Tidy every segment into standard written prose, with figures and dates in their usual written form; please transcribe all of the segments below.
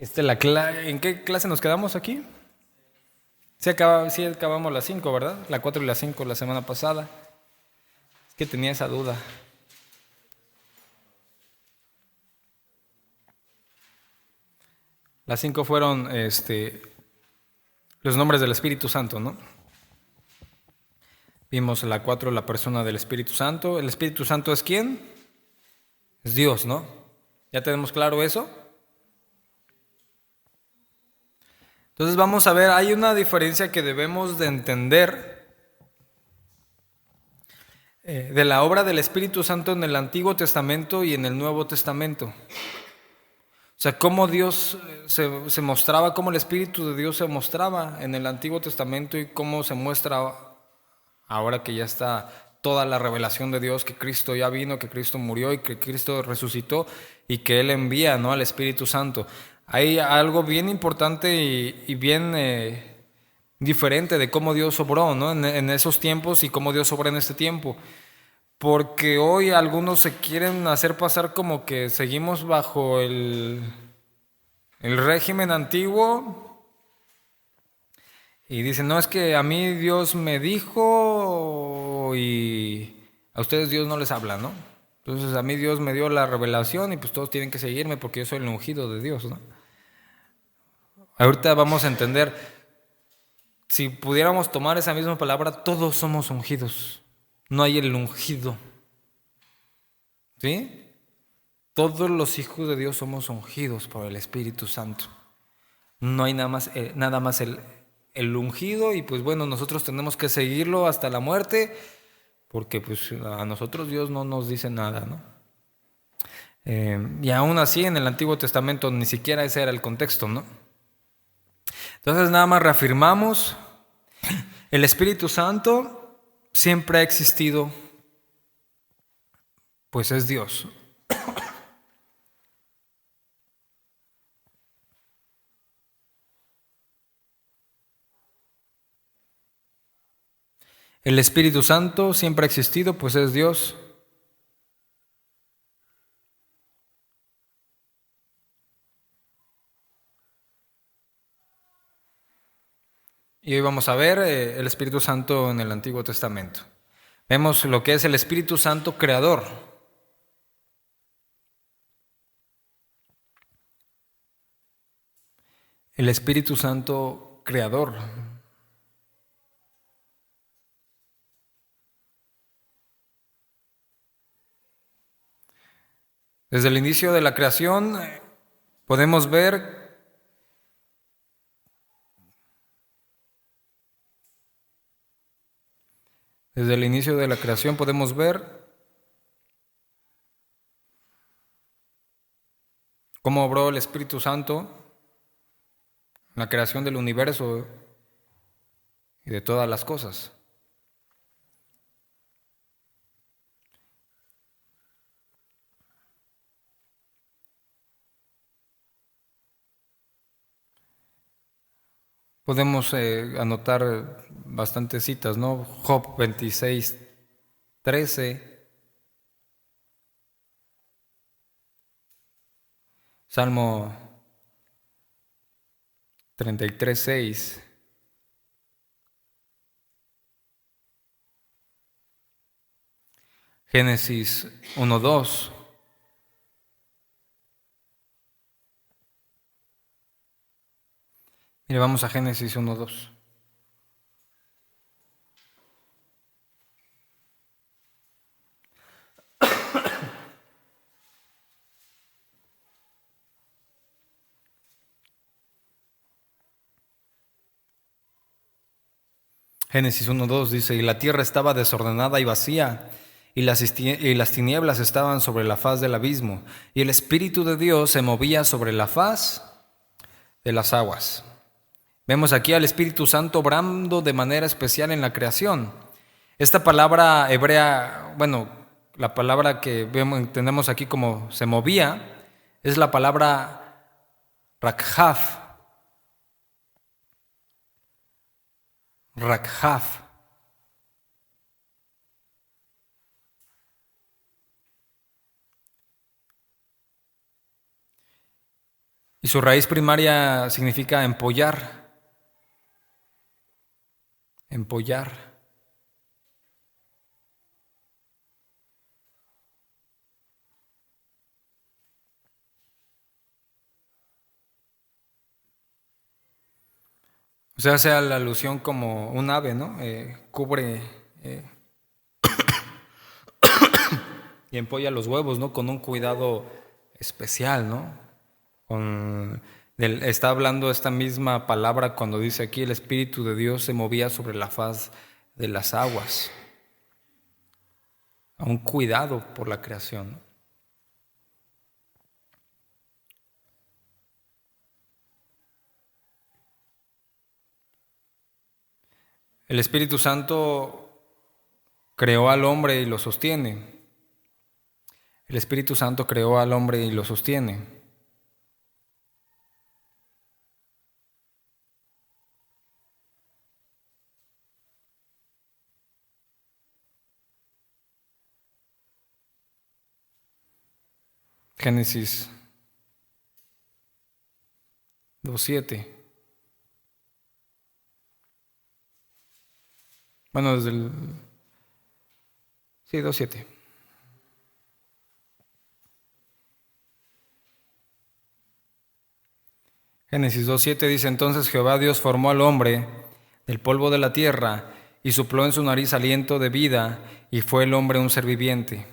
¿En qué clase nos quedamos aquí? Sí acabamos las 5, ¿verdad? La 4 y la 5 la semana pasada. Es que tenía esa duda. Las 5 fueron los nombres del Espíritu Santo, ¿no? Vimos la 4, la persona del Espíritu Santo. ¿El Espíritu Santo es quién? Es Dios, ¿no? ¿Ya tenemos claro eso? Entonces vamos a ver, hay una diferencia que debemos de entender de la obra del Espíritu Santo en el Antiguo Testamento y en el Nuevo Testamento. O sea, cómo Dios se mostraba, cómo el Espíritu de Dios se mostraba en el Antiguo Testamento y cómo se muestra ahora que ya está toda la revelación de Dios, que Cristo ya vino, que Cristo murió y que Cristo resucitó y que Él envía, ¿no?, al Espíritu Santo. Hay algo bien importante y bien diferente de cómo Dios obró, ¿no?, en esos tiempos y cómo Dios obra en este tiempo. Porque hoy algunos se quieren hacer pasar como que seguimos bajo el régimen antiguo y dicen, no, es que a mí Dios me dijo y a ustedes Dios no les habla, ¿no? Entonces a mí Dios me dio la revelación y pues todos tienen que seguirme porque yo soy el ungido de Dios, ¿no? Ahorita vamos a entender, si pudiéramos tomar esa misma palabra, todos somos ungidos. No hay el ungido, ¿sí? Todos los hijos de Dios somos ungidos por el Espíritu Santo. No hay nada más el ungido y pues bueno, nosotros tenemos que seguirlo hasta la muerte porque pues a nosotros Dios no nos dice nada, ¿no? Y aún así en el Antiguo Testamento ni siquiera ese era el contexto, ¿no? Entonces nada más reafirmamos, el Espíritu Santo siempre ha existido, pues es Dios. El Espíritu Santo siempre ha existido, pues es Dios. Y hoy vamos a ver el Espíritu Santo en el Antiguo Testamento. Vemos lo que es el Espíritu Santo creador. El Espíritu Santo creador. Desde el inicio de la creación podemos ver desde el inicio de la creación podemos ver cómo obró el Espíritu Santo en la creación del universo y de todas las cosas. Podemos anotar bastantes citas, ¿no? Job 26:13, Salmo 33:6, Génesis 1:2. Mire, vamos a Génesis 1:2. Génesis 1:2 dice, y la tierra estaba desordenada y vacía, y las tinieblas estaban sobre la faz del abismo, y el Espíritu de Dios se movía sobre la faz de las aguas. Vemos aquí al Espíritu Santo obrando de manera especial en la creación. Esta palabra hebrea, bueno, la palabra que entendemos aquí como se movía, es la palabra rakhaf. Rakhaf. Y su raíz primaria significa empollar, empollar. O sea, hace la alusión como un ave, ¿no? Cubre eh, y empolla los huevos, ¿no? Con un cuidado especial, ¿no? Está hablando esta misma palabra cuando dice aquí el Espíritu de Dios se movía sobre la faz de las aguas. A un cuidado por la creación, ¿no? El Espíritu Santo creó al hombre y lo sostiene. El Espíritu Santo creó al hombre y lo sostiene. Génesis 2:7. Bueno, desde el... Sí, 2:7. Génesis 2:7 dice, entonces Jehová Dios formó al hombre del polvo de la tierra y sopló en su nariz aliento de vida y fue el hombre un ser viviente.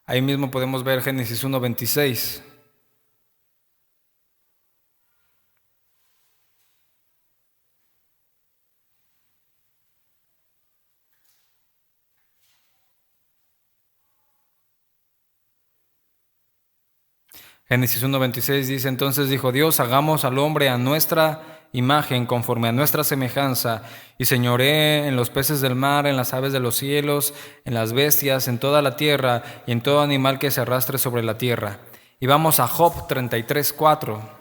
Ahí mismo podemos ver Génesis 1:26. Génesis 1:26 dice, entonces dijo Dios, hagamos al hombre a nuestra imagen, conforme a nuestra semejanza, y señoree en los peces del mar, en las aves de los cielos, en las bestias, en toda la tierra, y en todo animal que se arrastre sobre la tierra. Y vamos a Job 33:4.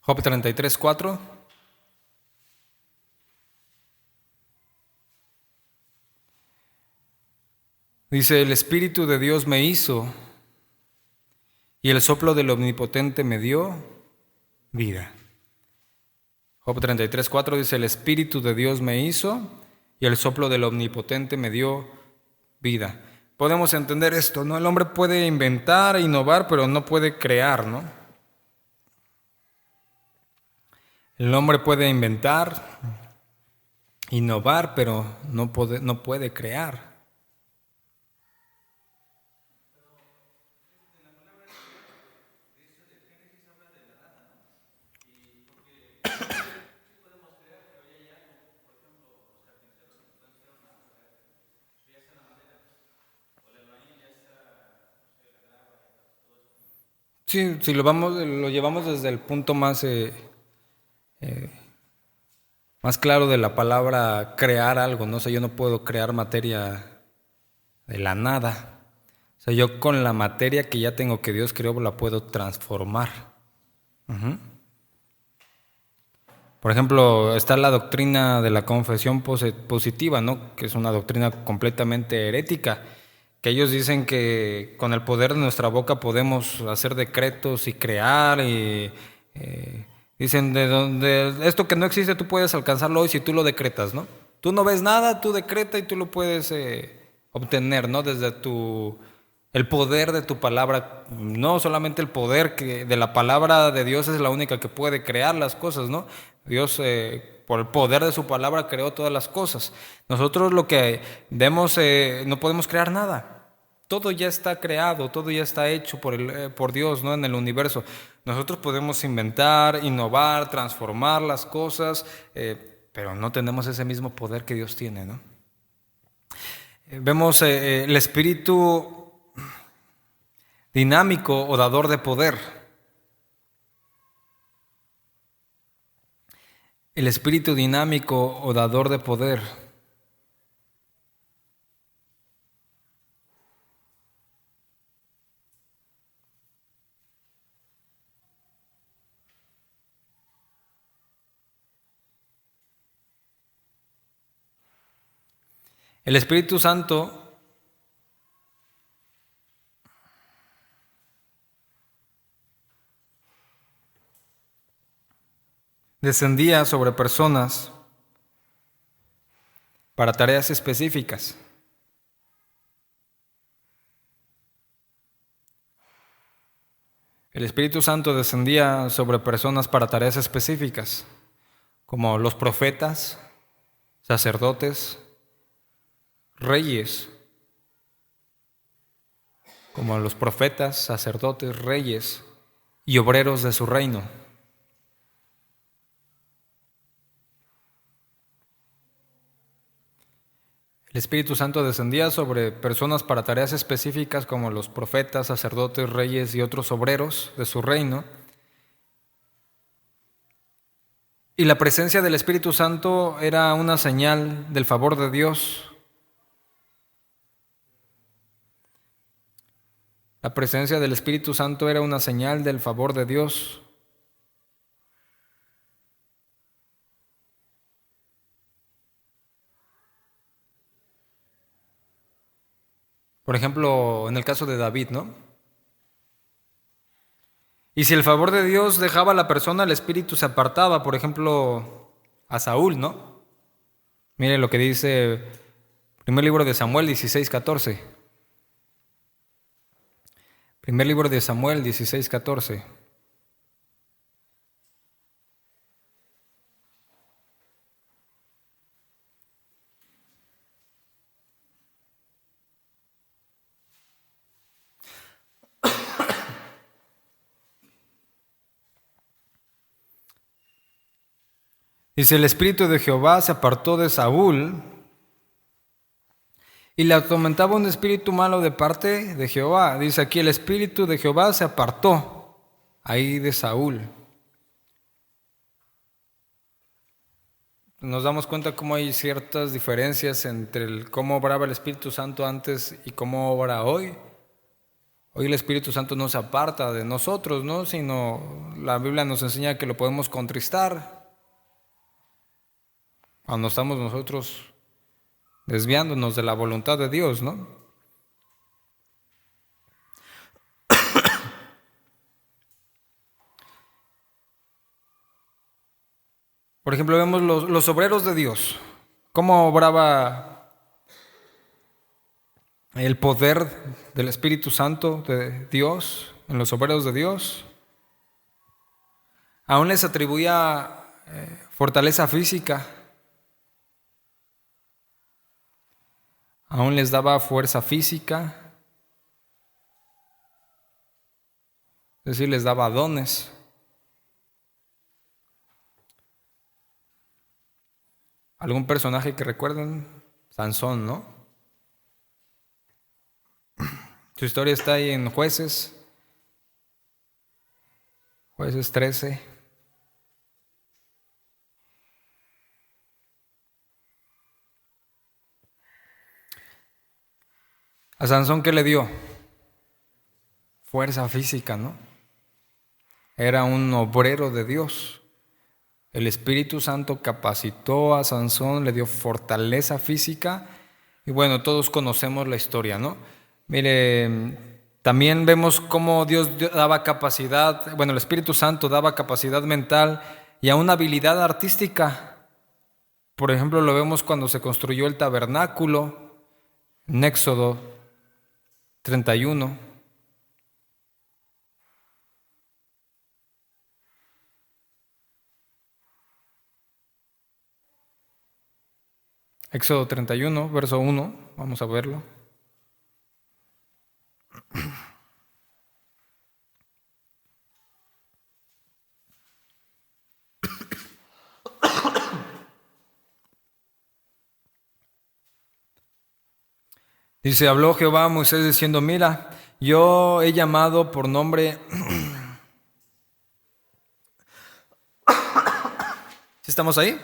Job 33:4. Dice, el Espíritu de Dios me hizo, y el soplo del Omnipotente me dio vida. Job 33:4 dice, el Espíritu de Dios me hizo, y el soplo del Omnipotente me dio vida. Podemos entender esto, ¿no? El hombre puede inventar e innovar, pero no puede crear, ¿no? El hombre puede inventar, innovar, pero no puede crear. Sí, si lo llevamos desde el punto más claro de la palabra crear algo, ¿no? O sea, yo no puedo crear materia de la nada. O sea, yo con la materia que ya tengo que Dios creó la puedo transformar. Ujú. Por ejemplo, está la doctrina de la confesión positiva, ¿no? Que es una doctrina completamente herética, que ellos dicen que con el poder de nuestra boca podemos hacer decretos y crear y dicen de donde esto que no existe tú puedes alcanzarlo hoy si tú lo decretas, ¿no? Tú no ves nada, tú decreta y tú lo puedes obtener, ¿no? Desde el poder de tu palabra, no solamente el poder de la palabra de Dios es la única que puede crear las cosas, ¿no? Dios, por el poder de su palabra, creó todas las cosas. Nosotros lo que vemos, no podemos crear nada. Todo ya está creado, todo ya está hecho por Dios, ¿no? En el universo. Nosotros podemos inventar, innovar, transformar las cosas, pero no tenemos ese mismo poder que Dios tiene, ¿no? Vemos el espíritu dinámico o dador de poder. El espíritu dinámico o dador de poder. El Espíritu Santo descendía sobre personas para tareas específicas. El Espíritu Santo descendía sobre personas para tareas específicas, como los profetas, sacerdotes, reyes, como los profetas, sacerdotes, reyes y obreros de su reino. El Espíritu Santo descendía sobre personas para tareas específicas como los profetas, sacerdotes, reyes y otros obreros de su reino. Y la presencia del Espíritu Santo era una señal del favor de Dios. La presencia del Espíritu Santo era una señal del favor de Dios. Por ejemplo, en el caso de David, ¿no? Y si el favor de Dios dejaba a la persona, el Espíritu se apartaba, por ejemplo, a Saúl, ¿no? Mire lo que dice primer libro de Samuel 16:14. Primer libro de Samuel 16:14. Dice, el Espíritu de Jehová se apartó de Saúl y le atormentaba un espíritu malo de parte de Jehová. Dice aquí, el Espíritu de Jehová se apartó ahí de Saúl. Nos damos cuenta cómo hay ciertas diferencias entre cómo obraba el Espíritu Santo antes y cómo obra hoy. Hoy el Espíritu Santo no se aparta de nosotros, ¿no? Sino la Biblia nos enseña que lo podemos contristar cuando estamos nosotros desviándonos de la voluntad de Dios, ¿no? Por ejemplo, vemos los obreros de Dios, cómo obraba el poder del Espíritu Santo de Dios en los obreros de Dios. Aún les atribuía fortaleza física, aún les daba fuerza física, es decir, les daba dones. ¿Algún personaje que recuerden? Sansón, ¿no? Su historia está ahí en Jueces 13. A Sansón, ¿qué le dio? Fuerza física, ¿no? Era un obrero de Dios. El Espíritu Santo capacitó a Sansón, le dio fortaleza física. Y bueno, todos conocemos la historia, ¿no? Mire, también vemos cómo Dios daba capacidad, bueno, el Espíritu Santo daba capacidad mental y aún habilidad artística. Por ejemplo, lo vemos cuando se construyó el tabernáculo, en Éxodo 31. Éxodo 31, verso 1, vamos a verlo. Dice, habló Jehová a Moisés diciendo, mira, yo he llamado por nombre... ¿Sí estamos ahí?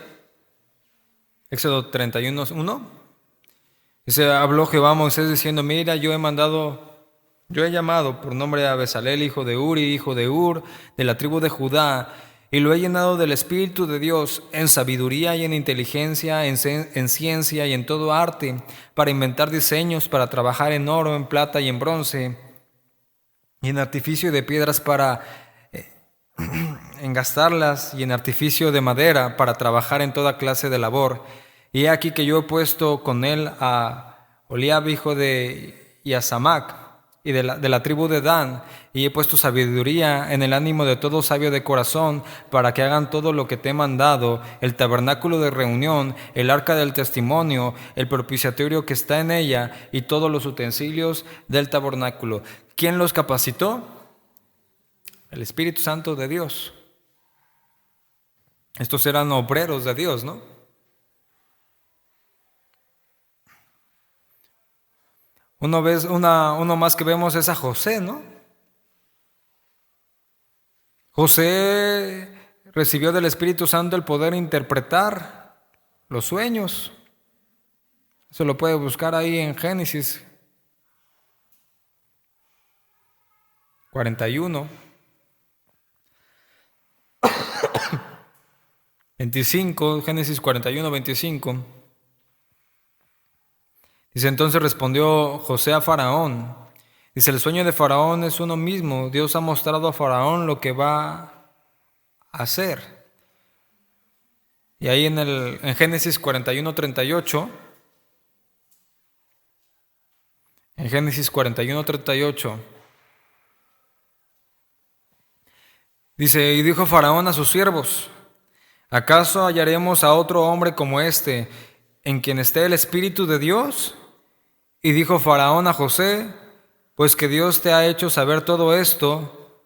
Éxodo 31, 1. Dice, habló Jehová a Moisés diciendo, mira, yo he llamado por nombre a Besaleel, hijo de Uri, hijo de Ur, de la tribu de Judá, y lo he llenado del Espíritu de Dios en sabiduría y en inteligencia, en ciencia y en todo arte, para inventar diseños, para trabajar en oro, en plata y en bronce, y en artificio de piedras para engastarlas, y en artificio de madera para trabajar en toda clase de labor. Y he aquí que yo he puesto con él a Oliab, hijo de Yasamac, y de la tribu de Dan, y he puesto sabiduría en el ánimo de todo sabio de corazón, para que hagan todo lo que te he mandado: el tabernáculo de reunión, el arca del testimonio, el propiciatorio que está en ella, y todos los utensilios del tabernáculo. ¿Quién los capacitó? El Espíritu Santo de Dios. Estos eran obreros de Dios, ¿no? Uno más que vemos es a José, ¿no? José recibió del Espíritu Santo el poder interpretar los sueños. Se lo puede buscar ahí en Génesis 41, 25, Génesis 41, 25. Dice: entonces respondió José a Faraón. Dice: el sueño de Faraón es uno mismo. Dios ha mostrado a Faraón lo que va a hacer. Y ahí en Génesis 41, 38, en Génesis 41, 38, dice: y dijo Faraón a sus siervos: ¿acaso hallaremos a otro hombre como este, en quien esté el Espíritu de Dios? Y dijo Faraón a José: pues que Dios te ha hecho saber todo esto,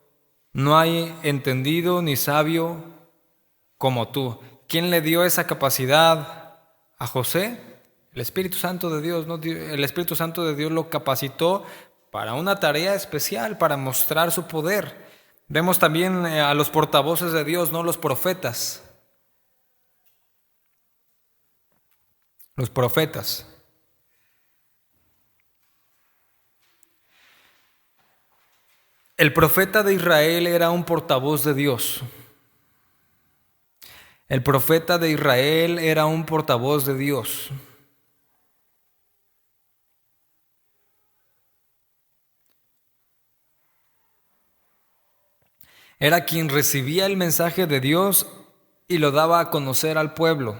no hay entendido ni sabio como tú. ¿Quién le dio esa capacidad a José? El Espíritu Santo de Dios, ¿no? El Espíritu Santo de Dios lo capacitó para una tarea especial, para mostrar su poder. Vemos también a los portavoces de Dios, no los profetas. Los profetas. El profeta de Israel era un portavoz de Dios. El profeta de Israel era un portavoz de Dios. Era quien recibía el mensaje de Dios y lo daba a conocer al pueblo.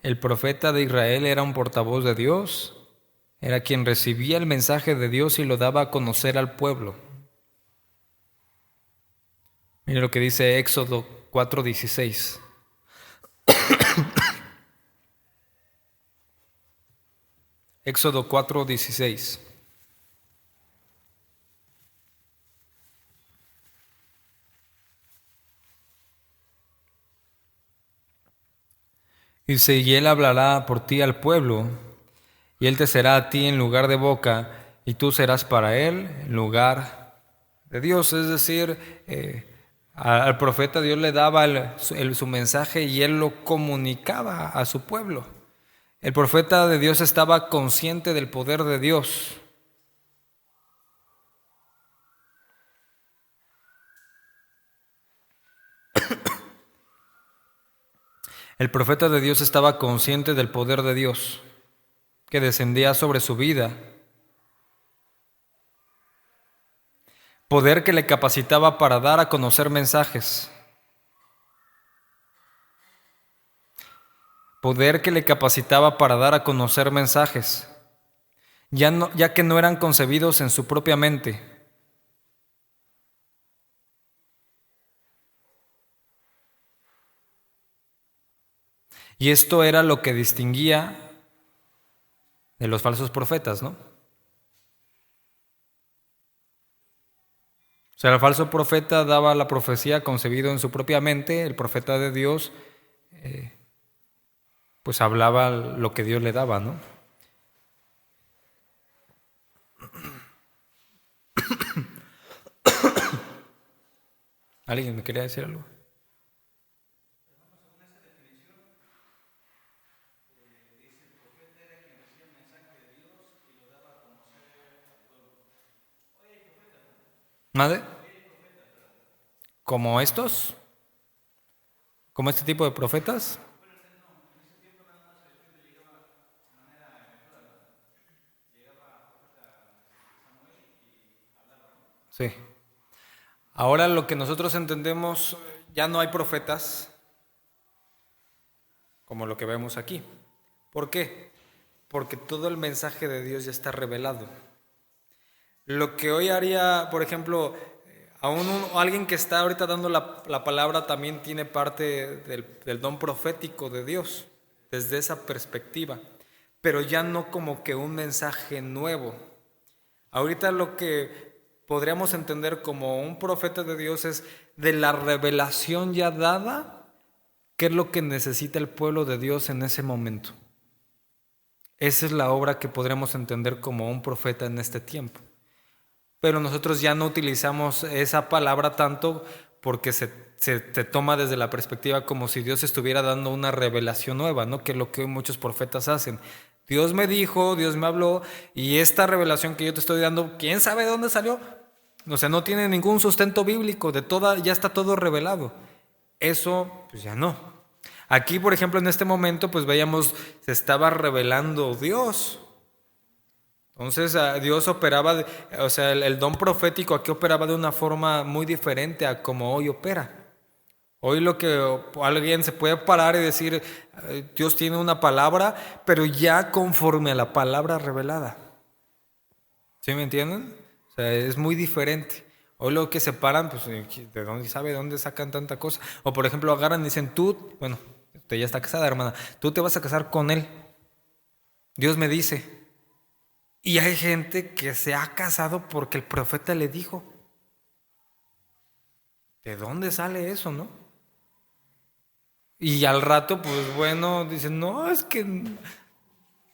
El profeta de Israel era un portavoz de Dios, era quien recibía el mensaje de Dios y lo daba a conocer al pueblo. Mire lo que dice Éxodo 4:16. Éxodo 4:16. Dice: y él hablará por ti al pueblo, y él te será a ti en lugar de boca, y tú serás para él en lugar de Dios. Es decir, al profeta Dios le daba su mensaje y él lo comunicaba a su pueblo. El profeta de Dios estaba consciente del poder de Dios. El profeta de Dios estaba consciente del poder de Dios que descendía sobre su vida. Poder que le capacitaba para dar a conocer mensajes. Poder que le capacitaba para dar a conocer mensajes, ya que no eran concebidos en su propia mente. Y esto era lo que distinguía de los falsos profetas, ¿no? O sea, el falso profeta daba la profecía concebido en su propia mente. El profeta de Dios pues hablaba lo que Dios le daba, ¿no? ¿Alguien me quería decir algo? ¿Mande? ¿Como estos? ¿Como este tipo de profetas? Sí. Ahora lo que nosotros entendemos, ya no hay profetas como lo que vemos aquí. ¿Por qué? Porque todo el mensaje de Dios ya está revelado. Lo que hoy haría, por ejemplo, alguien que está ahorita dando la palabra también tiene parte del don profético de Dios, desde esa perspectiva, pero ya no como que un mensaje nuevo. Ahorita lo que podríamos entender como un profeta de Dios es de la revelación ya dada, qué es lo que necesita el pueblo de Dios en ese momento. Esa es la obra que podríamos entender como un profeta en este tiempo. Pero nosotros ya no utilizamos esa palabra tanto porque se toma desde la perspectiva como si Dios estuviera dando una revelación nueva, ¿no? Que es lo que hoy muchos profetas hacen. Dios me dijo, Dios me habló, y esta revelación que yo te estoy dando, ¿quién sabe de dónde salió? O sea, no tiene ningún sustento bíblico, ya está todo revelado. Eso, pues ya no. Aquí, por ejemplo, en este momento, pues veíamos, se estaba revelando Dios. Entonces Dios operaba, o sea, el don profético aquí operaba de una forma muy diferente a como hoy opera. Hoy lo que alguien se puede parar y decir, Dios tiene una palabra, pero ya conforme a la palabra revelada. ¿Sí me entienden? O sea, es muy diferente. Hoy lo que se paran, pues, ¿de dónde sabe de dónde sacan tanta cosa? O por ejemplo, agarran y dicen, bueno, usted ya está casada, hermana, tú te vas a casar con él. Dios me dice. Y hay gente que se ha casado porque el profeta le dijo. ¿De dónde sale eso, no? Y al rato, pues bueno, dicen, no, es que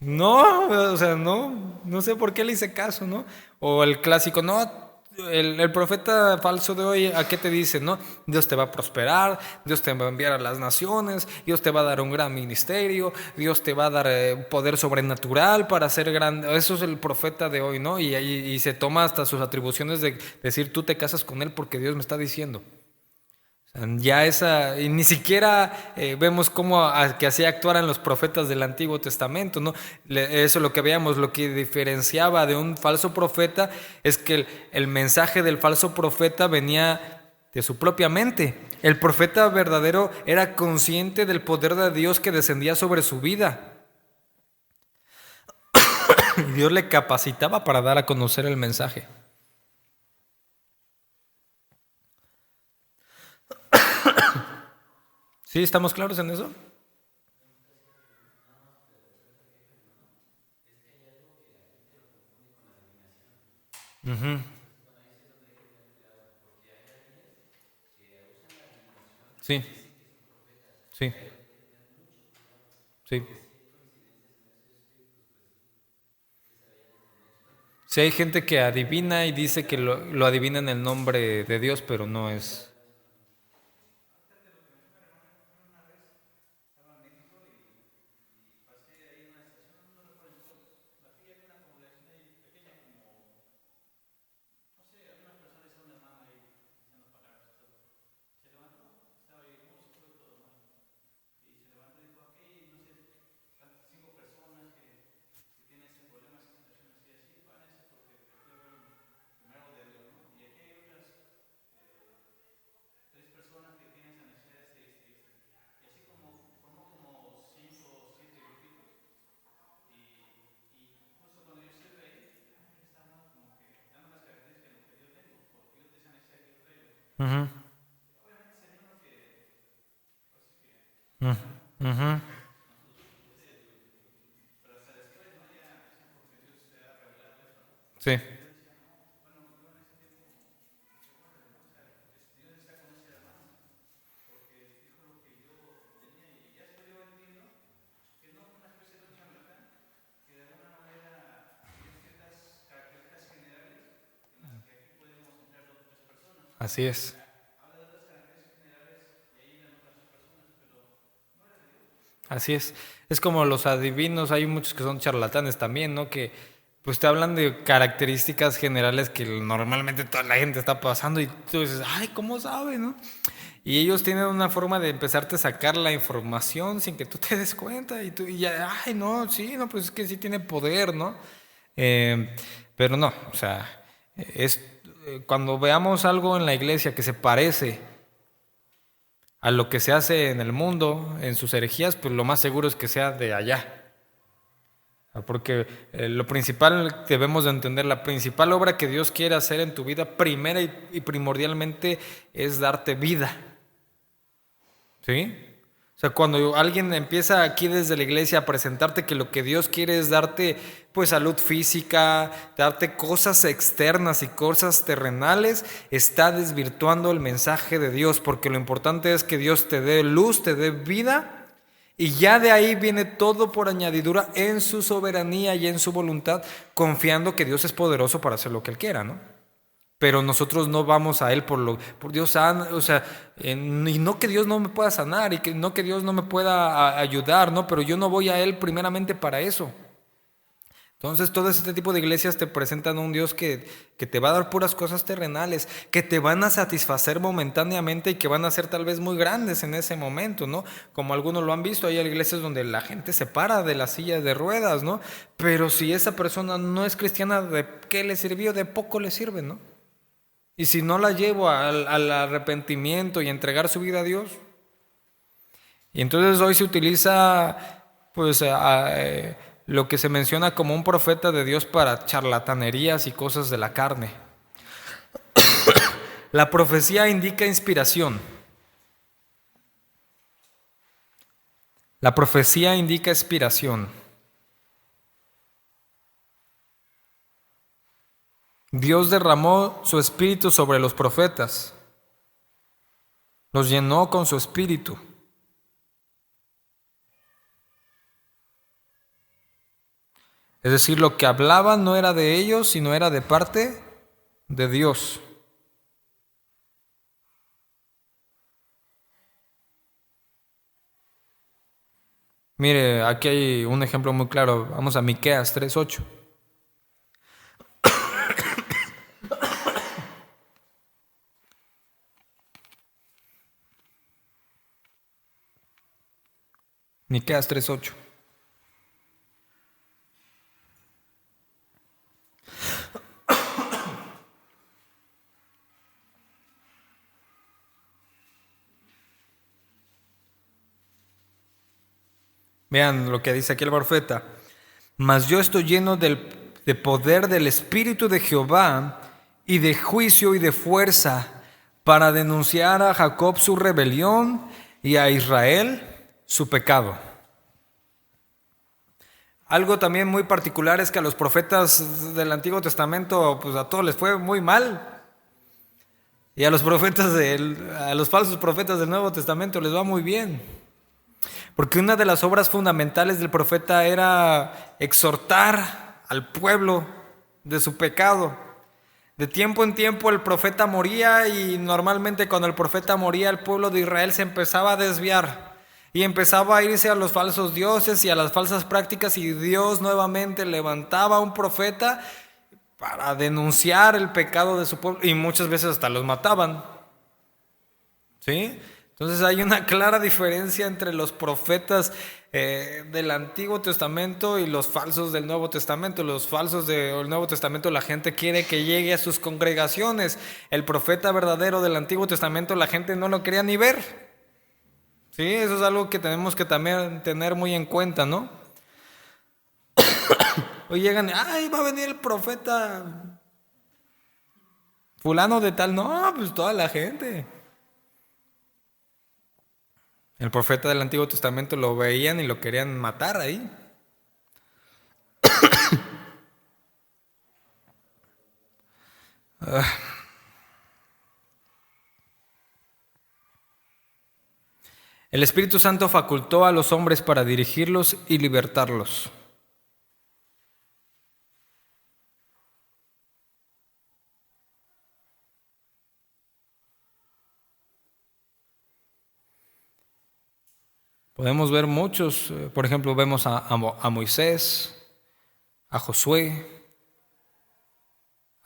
no, o sea, no sé por qué le hice caso, ¿no? O el clásico, no, el profeta falso de hoy, ¿a qué te dice, no? Dios te va a prosperar, Dios te va a enviar a las naciones, Dios te va a dar un gran ministerio, Dios te va a dar poder sobrenatural para ser grande. Eso es el profeta de hoy, ¿no? Y se toma hasta sus atribuciones de decir, tú te casas con él porque Dios me está diciendo. Ya esa, y ni siquiera vemos cómo que así actuaran los profetas del Antiguo Testamento, ¿no? Eso es lo que veíamos, lo que diferenciaba de un falso profeta es que el mensaje del falso profeta venía de su propia mente. El profeta verdadero era consciente del poder de Dios que descendía sobre su vida. Y Dios le capacitaba para dar a conocer el mensaje. ¿Sí estamos claros en eso? Ujú. Sí, sí, sí. Si hay gente que adivina y dice que lo adivina en el nombre de Dios, pero no es. Ujú, ujú, ujú. Sí, así es. Así es. Es como los adivinos, hay muchos que son charlatanes también, ¿no? Que pues te hablan de características generales que normalmente toda la gente está pasando y tú dices, ay, ¿cómo sabe, no? Y ellos tienen una forma de empezarte a sacar la información sin que tú te des cuenta y tú y ya, ay, no, sí, no, pues es que sí tiene poder, ¿no? Eh, pero no, o sea, es cuando veamos algo en la iglesia que se parece a lo que se hace en el mundo, en sus herejías, pues lo más seguro es que sea de allá. Porque lo principal debemos de entender, la principal obra que Dios quiere hacer en tu vida, primera y primordialmente, es darte vida. ¿Sí? O sea, cuando alguien empieza aquí desde la iglesia a presentarte que lo que Dios quiere es darte pues salud física, darte cosas externas y cosas terrenales, está desvirtuando el mensaje de Dios, porque lo importante es que Dios te dé luz, te dé vida, y ya de ahí viene todo por añadidura en su soberanía y en su voluntad, confiando que Dios es poderoso para hacer lo que Él quiera, ¿no? Pero nosotros no vamos a Él por Dios sana, o sea, y no que Dios no me pueda sanar y que no que Dios no me pueda ayudar, ¿no? Pero yo no voy a Él primeramente para eso. Entonces, todo este tipo de iglesias te presentan a un Dios que te va a dar puras cosas terrenales, que te van a satisfacer momentáneamente y que van a ser tal vez muy grandes en ese momento, ¿no? Como algunos lo han visto, hay iglesias donde la gente se para de las sillas de ruedas, ¿no? Pero si esa persona no es cristiana, ¿de qué le sirvió? De poco le sirve, ¿no? Y si no la llevo al arrepentimiento y entregar su vida a Dios. Y entonces hoy se utiliza pues lo que se menciona como un profeta de Dios para charlatanerías y cosas de la carne. La profecía indica inspiración. La profecía indica inspiración. Dios derramó su espíritu sobre los profetas. Los llenó con su espíritu. Es decir, lo que hablaban no era de ellos, sino era de parte de Dios. Mire, aquí hay un ejemplo muy claro. Vamos a Miqueas 3:8. Miqueas 3:8. Vean lo que dice aquí el profeta. Mas yo estoy lleno de poder del Espíritu de Jehová y de juicio y de fuerza para denunciar a Jacob su rebelión y a Israel su pecado. Algo también muy particular es que a los profetas del Antiguo Testamento, pues a todos les fue muy mal. Y a los a los falsos profetas del Nuevo Testamento les va muy bien. Porque una de las obras fundamentales del profeta era exhortar al pueblo de su pecado. De tiempo en tiempo el profeta moría y normalmente cuando el profeta moría el pueblo de Israel se empezaba a desviar y empezaba a irse a los falsos dioses y a las falsas prácticas, y Dios nuevamente levantaba a un profeta para denunciar el pecado de su pueblo y muchas veces hasta los mataban. ¿Sí? Entonces hay una clara diferencia entre los profetas del Antiguo Testamento y los falsos del Nuevo Testamento. Los falsos del Nuevo Testamento, la gente quiere que llegue a sus congregaciones. El profeta verdadero del Antiguo Testamento, la gente no lo quería ni ver. Sí, eso es algo que tenemos que también tener muy en cuenta, ¿no? Hoy llegan, ay, va a venir el profeta fulano de tal. No, pues toda la gente. El profeta del Antiguo Testamento lo veían y lo querían matar ahí. El Espíritu Santo facultó a los hombres para dirigirlos y libertarlos. Podemos ver muchos, por ejemplo, vemos a Moisés, a Josué,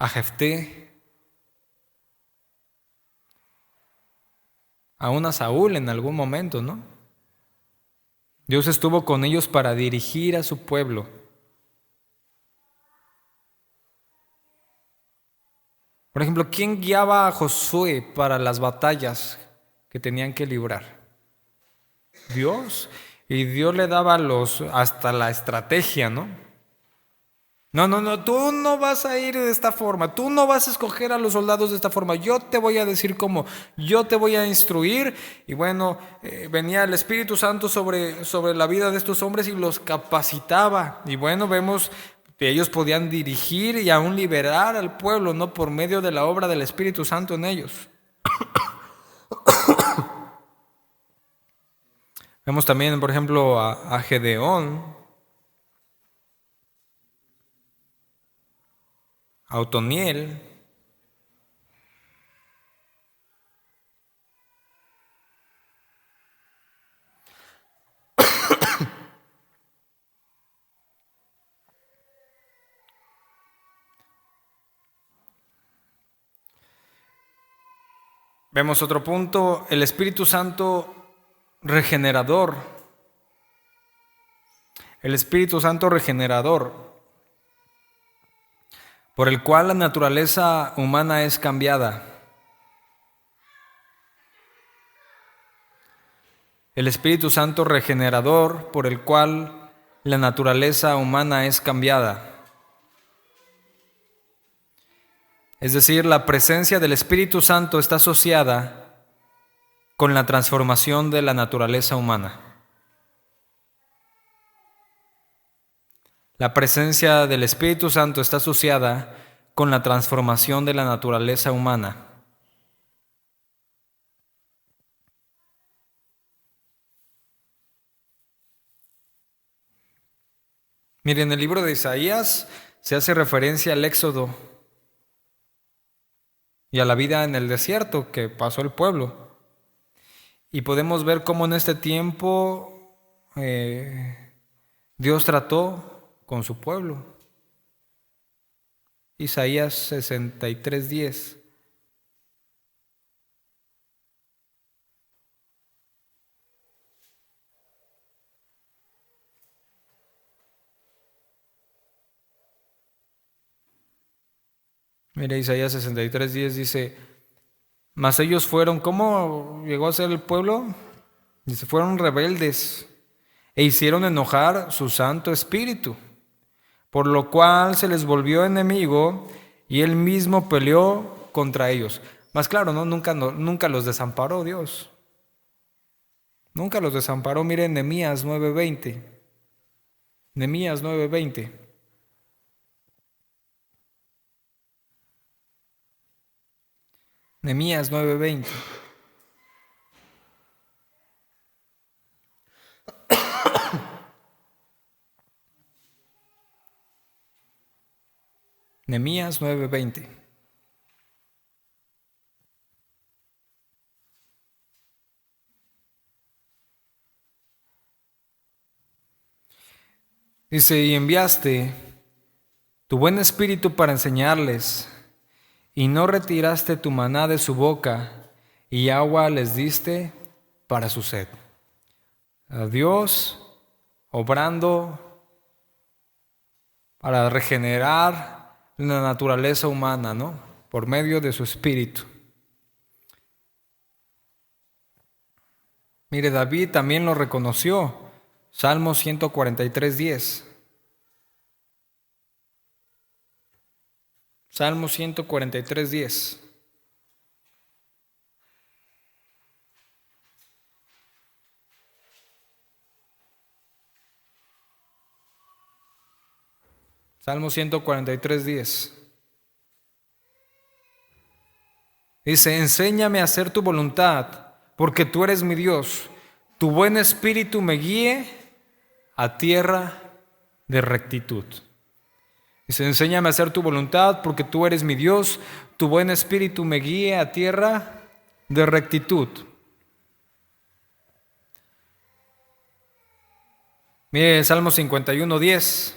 a Jefté, aún a Saúl en algún momento, ¿no? Dios estuvo con ellos para dirigir a su pueblo. Por ejemplo, ¿quién guiaba a Josué para las batallas que tenían que librar? Dios. Y Dios le daba hasta la estrategia, ¿no? No, tú no vas a ir de esta forma, tú no vas a escoger a los soldados de esta forma, yo te voy a decir cómo, yo te voy a instruir. Y bueno, venía el Espíritu Santo sobre la vida de estos hombres y los capacitaba. Y bueno, vemos que ellos podían dirigir y aún liberar al pueblo, ¿no? Por medio de la obra del Espíritu Santo en ellos. Vemos también, por ejemplo, a Gedeón, a Otoniel. Vemos otro punto, el Espíritu Santo regenerador. El Espíritu Santo regenerador, por el cual la naturaleza humana es cambiada. El Espíritu Santo regenerador, por el cual la naturaleza humana es cambiada. Es decir, la presencia del Espíritu Santo está asociada con la transformación de la naturaleza humana. La presencia del Espíritu Santo está asociada con la transformación de la naturaleza humana. Miren, en el libro de Isaías se hace referencia al Éxodo y a la vida en el desierto que pasó el pueblo. Y podemos ver cómo en este tiempo Dios trató con su pueblo. Isaías 63:10. Mira, Isaías 63:10 dice: mas ellos fueron, ¿cómo llegó a ser el pueblo? Dice, fueron rebeldes e hicieron enojar su Santo Espíritu, por lo cual se les volvió enemigo y él mismo peleó contra ellos. Más claro, ¿no? Nunca los desamparó Dios. Nunca los desamparó. Miren Nehemías 9:20. Nehemías 9:20. Nehemías 9:20. Nehemías 9:20. Dice, y enviaste tu buen espíritu para enseñarles, y no retiraste tu maná de su boca, y agua les diste para su sed. A Dios obrando para regenerar la naturaleza humana, ¿no? Por medio de su espíritu. Mire, David también lo reconoció. Salmo 143:10. Salmo 143:10. Salmo 143:10. Dice, enséñame a hacer tu voluntad, porque tú eres mi Dios. Tu buen espíritu me guíe a tierra de rectitud. Dice, enséñame a hacer tu voluntad, porque tú eres mi Dios. Tu buen espíritu me guíe a tierra de rectitud. Mire, Salmo 51:10.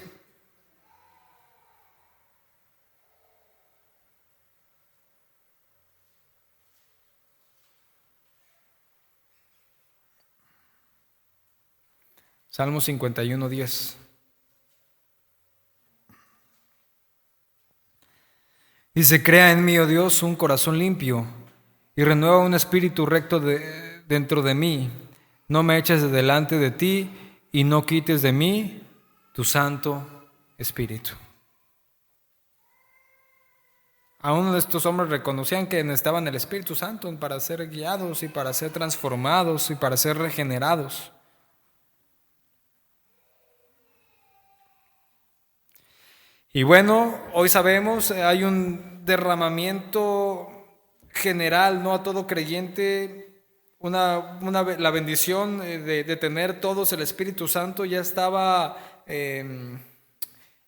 Salmo 51:10. Dice: crea en mí, oh Dios, un corazón limpio y renueva un espíritu recto dentro de mí. No me eches de delante de ti y no quites de mí tu Santo Espíritu. Aún estos hombres reconocían que necesitaban el Espíritu Santo para ser guiados y para ser transformados y para ser regenerados. Y bueno, hoy sabemos, hay un derramamiento general, ¿no? A todo creyente, la bendición de tener todos el Espíritu Santo ya estaba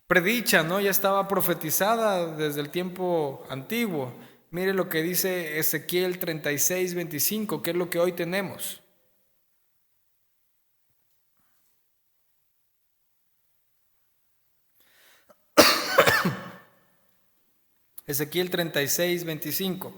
predicha, ¿no? Ya estaba profetizada desde el tiempo antiguo. Mire lo que dice Ezequiel 36:25, que es lo que hoy tenemos. Ezequiel 36:25.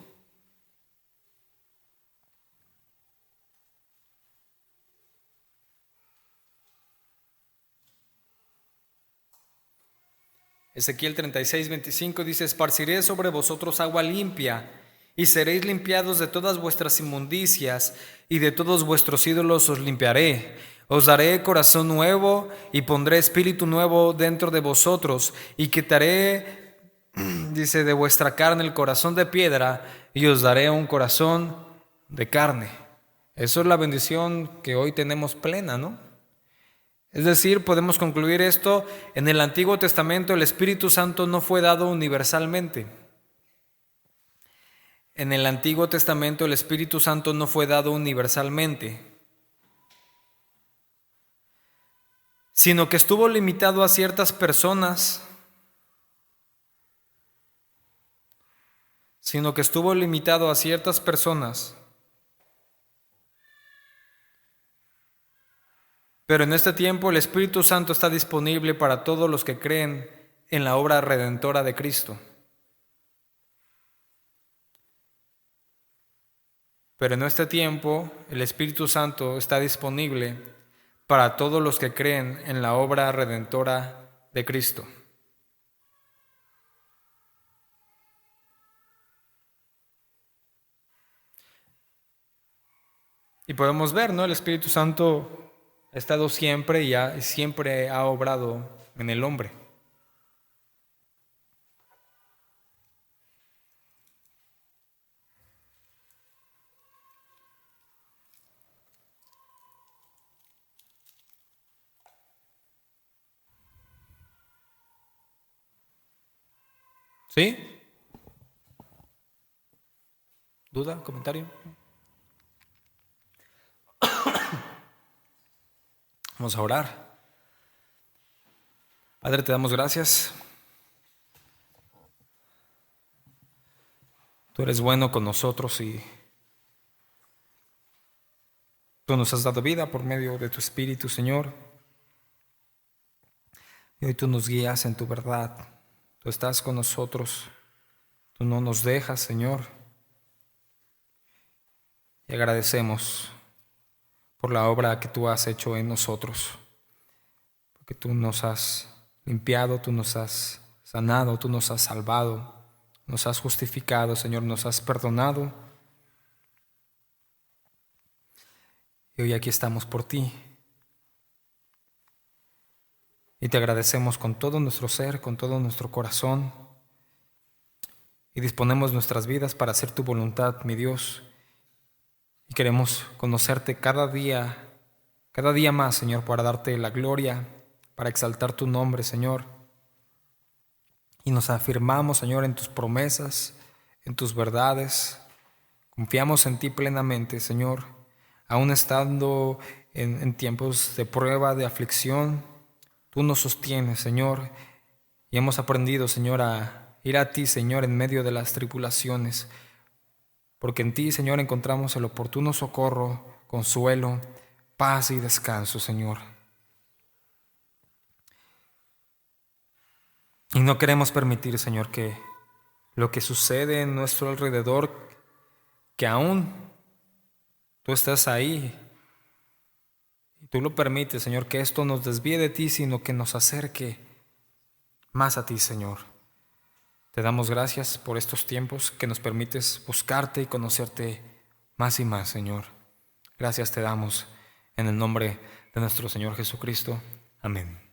Ezequiel 36:25 dice: esparciré sobre vosotros agua limpia, y seréis limpiados de todas vuestras inmundicias, y de todos vuestros ídolos os limpiaré. Os daré corazón nuevo, y pondré espíritu nuevo dentro de vosotros, y quitaré, dice, de vuestra carne el corazón de piedra, y os daré un corazón de carne. Eso es la bendición que hoy tenemos plena, ¿no? Es decir, podemos concluir esto: en el Antiguo Testamento el Espíritu Santo no fue dado universalmente. En el Antiguo Testamento el Espíritu Santo no fue dado universalmente, sino que estuvo limitado a ciertas personas, Pero en este tiempo el Espíritu Santo está disponible para todos los que creen en la obra redentora de Cristo. Pero en este tiempo el Espíritu Santo está disponible para todos los que creen en la obra redentora de Cristo. Y podemos ver, ¿no? El Espíritu Santo ha estado siempre y siempre ha obrado en el hombre. ¿Sí? ¿Duda? ¿Comentario? Vamos a orar. Padre, te damos gracias. Tú eres bueno con nosotros y tú nos has dado vida por medio de tu Espíritu, Señor. Y hoy tú nos guías en tu verdad. Tú estás con nosotros. Tú no nos dejas, Señor. Y agradecemos por la obra que tú has hecho en nosotros. Porque tú nos has limpiado, tú nos has sanado, tú nos has salvado, nos has justificado, Señor, nos has perdonado. Y hoy aquí estamos por ti. Y te agradecemos con todo nuestro ser, con todo nuestro corazón. Y disponemos nuestras vidas para hacer tu voluntad, mi Dios. Y queremos conocerte cada día más, Señor, para darte la gloria, para exaltar tu nombre, Señor. Y nos afirmamos, Señor, en tus promesas, en tus verdades. Confiamos en ti plenamente, Señor, aún estando en tiempos de prueba, de aflicción. Tú nos sostienes, Señor, y hemos aprendido, Señor, a ir a ti, Señor, en medio de las tribulaciones, porque en ti, Señor, encontramos el oportuno socorro, consuelo, paz y descanso, Señor. Y no queremos permitir, Señor, que lo que sucede en nuestro alrededor, que aún tú estás ahí, Tú lo permites, Señor, que esto nos desvíe de ti, sino que nos acerque más a ti, Señor. Te damos gracias por estos tiempos que nos permites buscarte y conocerte más y más, Señor. Gracias te damos en el nombre de nuestro Señor Jesucristo. Amén.